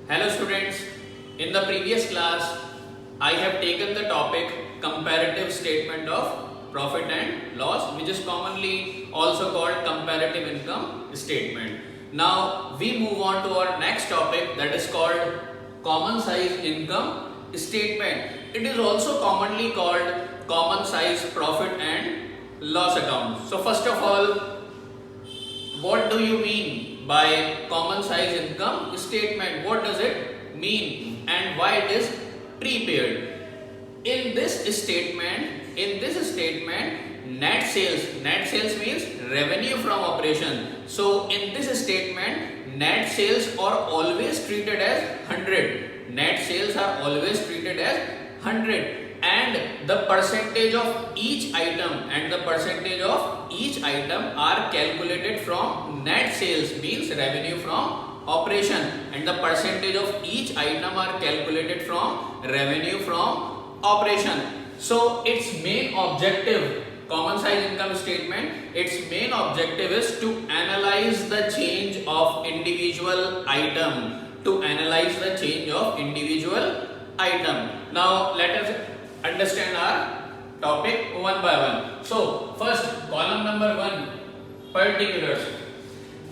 Hello students, in the previous class I have taken the topic comparative statement of profit and loss, which is commonly also called comparative income statement. Now we move on to our next topic, that is called common size income statement. It is also commonly called common size profit and loss account. So first of all, what do you mean by common size income statement? What does it mean and why it is prepared? In this statement, net sales means revenue from operation. So in this statement, net sales are always treated as 100. Net sales are always treated as 100. And the percentage of each item are calculated from net sales, means revenue from operation, and the percentage of each item are calculated from revenue from operation. So its main objective, common size income statement, its main objective is to analyze the change of individual item, Now let us understand our topic one by one. So first, column number 1, particulars.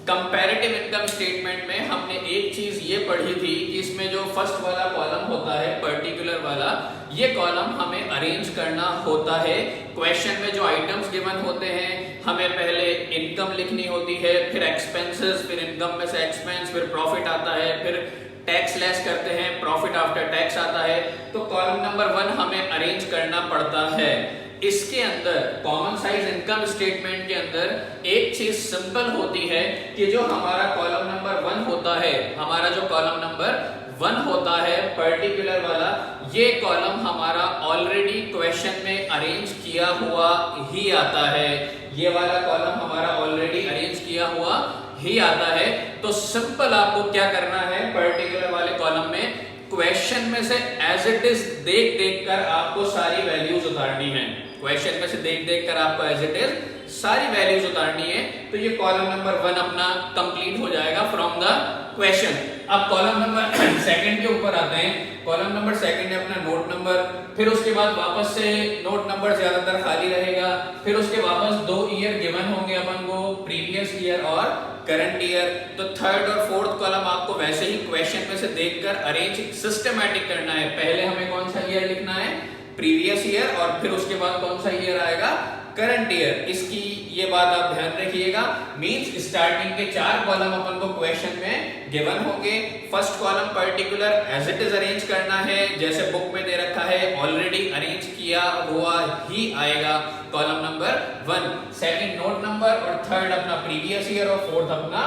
Comparative income statement में हमने एक चीज ये पढ़ी थी कि इसमें जो फर्स्ट वाला कॉलम होता है, पर्टिकुलर वाला, ये कॉलम हमें अरेंज करना होता है। क्वेश्चन में जो आइटम्स गिवन होते हैं, हमें पहले इनकम लिखनी होती है, फिर एक्सपेंसेस, फिर इनकम में से एक्सपेंस, फिर प्रॉफिट आता है, फिर टैक्स लेस करते हैं, प्रॉफिट आफ्टर टैक्स आता है। तो कॉलम नंबर 1 हमें अरेंज करना पड़ता है। इसके अंदर कॉमन साइज इनकम स्टेटमेंट के अंदर एक चीज सिंपल होती है कि जो हमारा कॉलम नंबर 1 होता है, पर्टिकुलर वाला, ये कॉलम हमारा ऑलरेडी क्वेश्चन में अरेंज किया हुआ ही आता है। ये वाला कॉलम हमारा ऑलरेडी अरेंज किया हुआ ही आता है। तो सिंपल आपको क्या करना है, पर्टिकुलर वाले कॉलम में क्वेश्चन में से एज इट इज देख कर आपको सारी वैल्यूज उतारनी है। क्वेश्चन में से देख कर आपको एज इट इज सारी वैल्यूज उतारनी है। तो ये कॉलम नंबर 1 अपना कंप्लीट हो जाएगा फ्रॉम द क्वेश्चन। अब कॉलम नंबर 2 के ऊपर आते हैं। कॉलम नंबर 2 है अपना नोट नंबर, फिर उसके बाद वापस से नोट नंबर ज्यादातर खाली रहेगा, फिर उसके वापस 2 ईयर गिवन होंगे अपन को, प्रीवियस ईयर और करंट ईयर। तो थर्ड और फोर्थ कॉलम आपको वैसे ही क्वेश्चन में से देखकर अरेंज सिस्टमैटिक करना है। पहले हमें कौन सा ईयर लिखना है, प्रीवियस ईयर, और फिर उसके बाद कौन सा ईयर आएगा, करंट ईयर। इसकी ये बात आप ध्यान रखिएगा। मींस स्टार्टिंग के 4 कॉलम अपन को क्वेश्चन में गिवन होंगे। First column particular age it is arrange करना है, जैसे बुक में दे रखा है, ऑलरेडी अरेंज किया हुआ ही आएगा column number 1। Second note number, और थर्ड अपना प्रीवियस ईयर, और फोर्थ अपना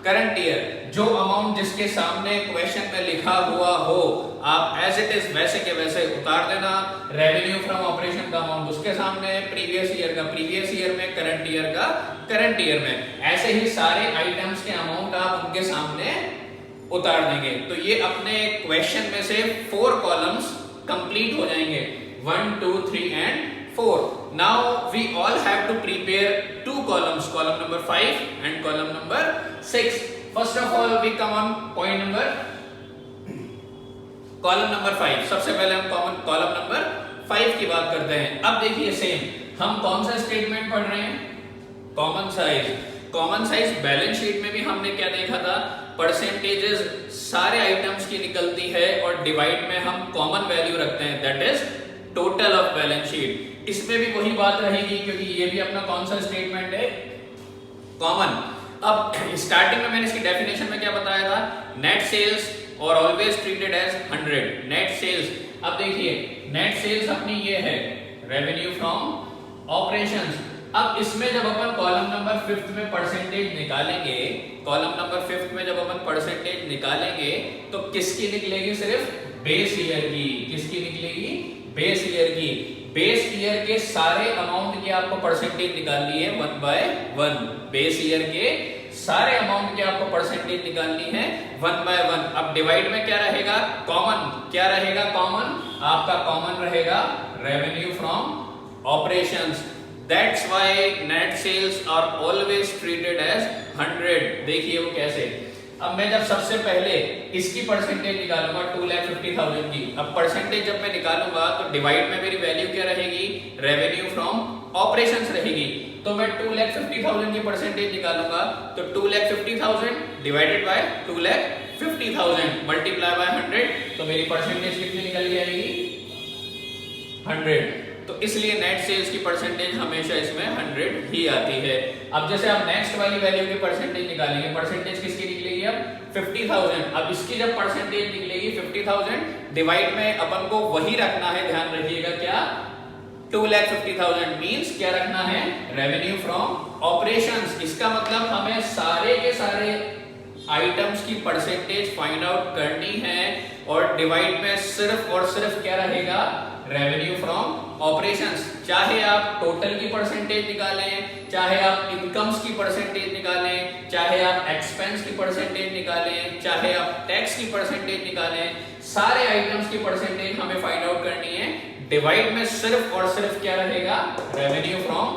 करंट ईयर। जो अमाउंट जिसके सामने क्वेश्चन में लिखा हुआ हो, आप एज इट इज वैसे के वैसे उतार देना। रेवेन्यू फ्रॉम ऑपरेशन का अमाउंट उसके सामने, प्रीवियस ईयर का प्रीवियस ईयर में, करंट ईयर का करंट ईयर में। ऐसे ही सारे आइटम्स के अमाउंट आप उनके सामने उतार देंगे। तो ये अपने क्वेश्चन में से 4 कॉलम्स कंप्लीट हो जाएंगे, 1, 2, 3 and 4. Now we all have to prepare 2 columns, column number 5 and column number 6. First of all we come on point number column number 5. सबसे पहले हम column number 5 की बात करते हैं। अब देखिए सेम हम कौन सा स्टेटमेंट पढ़ रहे हैं, कॉमन साइज बैलेंस शीट में भी हमने क्या देखा था, परसेंटेजेस सारे आइटम्स की निकलती है और डिवाइड में हम कॉमन वैल्यू रखते हैं, that is total of balance sheet. इसमें भी वही बात रहेगी क्योंकि ये भी अपना कौन सा स्टेटमेंट है, कॉमन। अब स्टार्टिंग में मैंने इसकी डेफिनेशन में क्या बताया था, नेट सेल्स और always treated as 100 net sales. अब देखिए नेट सेल्स अपनी ये है रेवेन्यू फ्रॉम ऑपरेशंस। अब इसमें जब अपन कॉलम नंबर 5 में परसेंटेज निकालेंगे, तो किसकी निकलेगी, सिर्फ बेस ईयर की। किसकी निकलेगी, बेस ईयर की। बेस ईयर के सारे अमाउंट की आपको परसेंटेज निकालनी है 1 by 1। बेस ईयर के सारे अमाउंट की आपको परसेंटेज निकालनी है 1 by 1। अब डिवाइड में क्या रहेगा, कॉमन। क्या रहेगा कॉमन, आपका कॉमन रहेगा revenue from operations. That's why net sales are always treated as 100। देखिए वो कैसे, अब मैं जब सबसे पहले इसकी परसेंटेज निकालूंगा 2,50,000 की, अब परसेंटेज जब मैं निकालूंगा तो डिवाइड में मेरी वैल्यू क्या रहेगी, रेवेन्यू फ्रॉम ऑपरेशंस रहेगी। तो मैं 2,50,000 की परसेंटेज निकालूंगा तो 2,50,000 डिवाइडेड बाय 2,50,000 मल्टीप्लाई बाय 100, तो मेरी परसेंटेज कितनी निकल के आएगी, 100। तो इसलिए नेट सेल्स की परसेंटेज हमेशा इसमें 100 ही आती है। अब जैसे आप नेक्स्ट वाली वैल्यू की परसेंटेज निकालेंगे, परसेंटेज किसकी निकलेगी अब 50,000। अब इसकी जब परसेंटेज निकलेगी 50,000, डिवाइड में अपन को वही रखना है, ध्यान रखिएगा क्या, 2,50,000 मींस क्या रखना है, रेवेन्यू फ्रॉम ऑपरेशंस। इसका मतलब हमें सारे के सारे आइटम्स की परसेंटेज फाइंड आउट करनी है और डिवाइड में सिर्फ और सिर्फ क्या रहेगा, रेवेन्यू फ्रॉम ऑपरेशंस। चाहे आप टोटल की परसेंटेज निकालें, चाहे आप इनकम्स की परसेंटेज निकालें, चाहे आप एक्सपेंस की परसेंटेज निकालें, चाहे आप टैक्स की परसेंटेज निकालें, सारे आइटम्स की परसेंटेज हमें फाइंड आउट करनी है। डिवाइड में सिर्फ और सिर्फ क्या रहेगा, रेवेन्यू फ्रॉम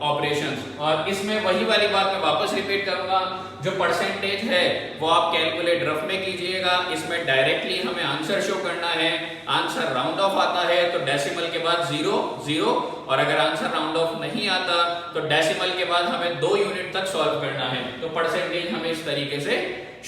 ऑपरेशंस। और इसमें वही वाली बात मैं वापस रिपीट करूंगा, जो परसेंटेज है वो आप कैलकुलेट रफ में कीजिएगा। इसमें डायरेक्टली हमें आंसर शो करना है, आंसर राउंड ऑफ आता है तो डेसिमल के बाद 0 0, और अगर आंसर राउंड ऑफ नहीं आता तो डेसिमल के बाद हमें 2 यूनिट तक सॉल्व करना है। तो परसेंटेज हमें इस तरीके से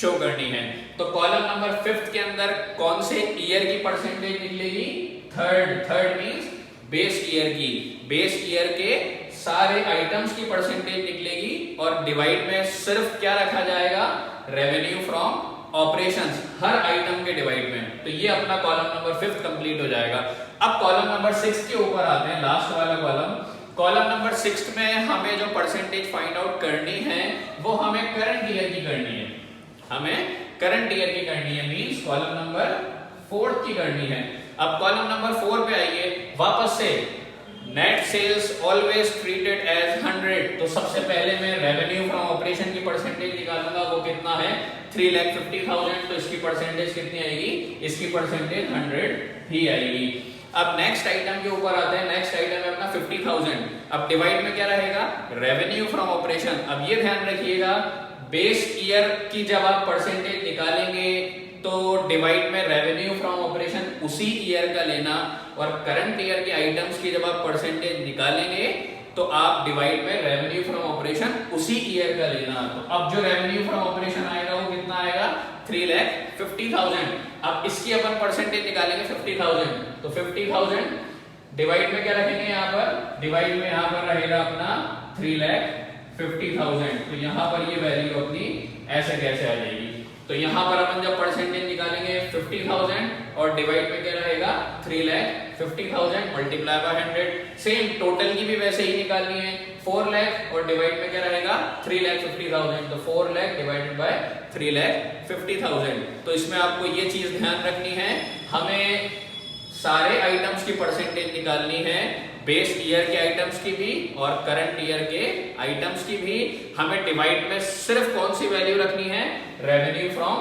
शो करनी है। तो कॉलम नंबर 5 के अंदर कौन से ईयर की परसेंटेज निकलेगी, थर्ड मींस बेस ईयर की, बेस ईयर के सारे आइटम्स की परसेंटेज निकलेगी और डिवाइड में सिर्फ क्या रखा जाएगा, revenue from operations, her item के डिवाइड में। तो ये अपना कॉलम नंबर 5 कंप्लीट हो जाएगा। अब कॉलम नंबर 6 के ऊपर आते हैं, लास्ट वाला कॉलम। कॉलम नंबर 6 में हमें जो परसेंटेज फाइंड आउट करनी है वो हमें करंट ईयर की करनी है, हमें करंट ईयर की करनी है, मींस कॉलम नंबर 4 की करनी है। अब कॉलम नंबर 4 पे आइए वापस से, net sales always treated as 100। तो सबसे पहले मैं रेवेन्यू फ्रॉम ऑपरेशन की परसेंटेज निकालूंगा, वो कितना है, 3,50,000। तो इसकी परसेंटेज कितनी आएगी, इसकी परसेंटेज 100 ही आएगी। अब नेक्स्ट आइटम के ऊपर आते हैं, नेक्स्ट आइटम है अपना 50,000। अब डिवाइड में क्या रहेगा, रेवेन्यू फ्रॉम ऑपरेशन। अब ये ध्यान रखिएगा, बेस ईयर की जब आप परसेंटेज निकालेंगे तो डिवाइड में रेवेन्यू फ्रॉम ऑपरेशन उसी ईयर का लेना, और करंट ईयर के आइटम्स की जब आप परसेंटेज निकालेंगे तो आप डिवाइड में रेवेन्यू फ्रॉम ऑपरेशन उसी ईयर का लेना। तो अब जो रेवेन्यू फ्रॉम ऑपरेशन आएगा वो कितना आएगा, 3,50,000। अब इसकी अपन परसेंटेज निकालेंगे 50,000, तो 50,000 डिवाइड में क्या रखेंगे, यहाँ पर डिवाइड में यहाँ पर रहेगा अपना 3,50,000। तो यहाँ पर ये वैल्यू अपनी ऐसे कैसे आ जाएगी, तो यहाँ पर अपन जब परसेंटेज निकालेंगे 50,000 और डिवाइड में क्या रहेगा, 3,50,000 मल्टीप्लाई बाय 100। सेम टोटल की भी वैसे ही निकालनी है, 4 लाख और डिवाइड में क्या रहेगा, 3,50,000। तो 4 लाख डिवाइडेड बाय 3,50,000। तो इसमें आपको ये चीज ध्यान रखनी है, हमें सारे आइटम्स की परसेंटेज निकालनी है, बेस ईयर के आइटम्स की भी और करंट ईयर के आइटम्स की भी। हमें डिवाइड में सिर्फ कौन सी वैल्यू रखनी है, रेवेन्यू फ्रॉम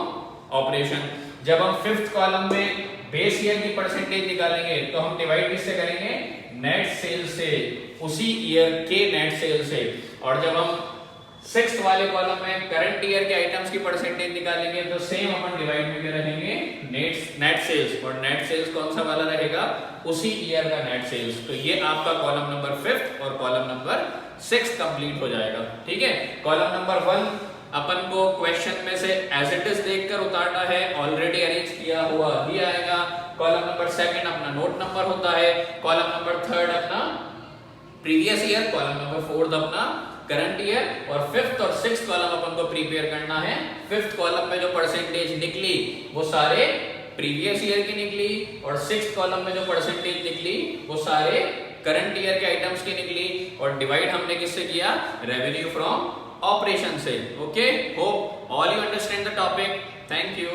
ऑपरेशन। जब हम 5th कॉलम में बेस ईयर की परसेंटेज निकालेंगे तो हम डिवाइड किससे करेंगे, नेट सेल से, उसी ईयर के नेट सेल से। और जब हम 6th वाले कॉलम में करंट ईयर के आइटम्स की परसेंटेज निकालेंगे तो सेम अपन डिवाइड में क्या रखेंगे, नेट सेल्स, और नेट सेल्स कौन सा वाला रहेगा, उसी ईयर का नेट सेल्स। तो ये आपका कॉलम नंबर 5 और कॉलम नंबर 6 कंप्लीट हो जाएगा। ठीक है, कॉलम नंबर 1 अपन को क्वेश्चन में से एज इट इज देखकर उतारना है, ऑलरेडी अरेंज किया हुआ ही आएगा। कॉलम नंबर 2 अपना नोट नंबर होता है, कॉलम नंबर 3 अपना प्रीवियस ईयर, कॉलम नंबर 4 अपना करंट ईयर, और 5th और 6th कॉलम अपन को प्रिपेयर करना है। 5th कॉलम में जो परसेंटेज निकली वो सारे प्रीवियस ईयर की निकली, और 6th कॉलम में जो परसेंटेज निकली वो सारे करंट ईयर के आइटम्स की निकली, और डिवाइड हमने किससे किया, रेवेन्यू फ्रॉम ऑपरेशन से। Okay, hope all you understand the topic. Thank you.